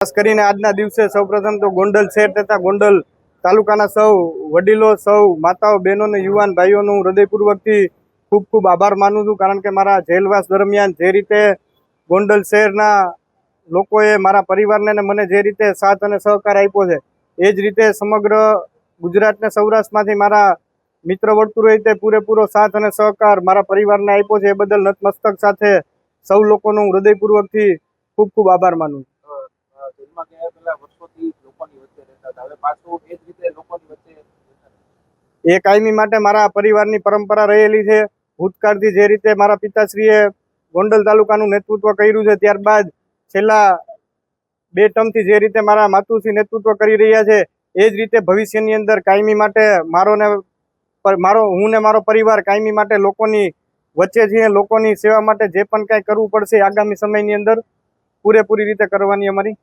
ખાસ કરીને આજના દિવસે સૌપ્રથમ તો ગોંડલ શહેર તથા ગોંડલ તાલુકાના સૌ વડીલો, સૌ માતાઓ, બહેનો અને યુવાન ભાઈઓનું હૃદયપૂર્વકથી ખૂબ ખૂબ આભાર માનું છું, કારણ કે મારા જેલવાસ દરમિયાન જે રીતે ગોંડલ શહેરના લોકોએ મારા પરિવારને અને મને જે રીતે સાથ અને સહકાર આપ્યો છે, એ જ રીતે સમગ્ર ગુજરાત અને સૌરાષ્ટ્રમાંથી મારા મિત્ર વર્તુળોએ પૂરેપૂરો સાથ અને સહકાર મારા પરિવારને આપ્યો છે. એ બદલ નતમસ્તક સાથે સૌ લોકોનું હૃદયપૂર્વકથી ખૂબ ખૂબ આભાર માનું છું. એ કાયમી માટે મારા પરિવારની પરંપરા રહેલી છે. ભૂતકાળથી જે રીતે મારા પિતાશ્રીએ ગોંડલ તાલુકાનું નેતૃત્વ કર્યું છે, ત્યારબાદ છેલ્લા 2 ટર્મથી જે રીતે મારા માતુશ્રી નેતૃત્વ કરી રહ્યા છે, એ જ રીતે ભવિષ્યની અંદર કાયમી માટે હું ને મારો પરિવાર કાયમી માટે લોકોની વચ્ચે છીએ. લોકોની સેવા માટે જે પણ કાંઈ કરવું પડશે આગામી સમયની અંદર પૂરેપૂરી રીતે કરવાની અમારી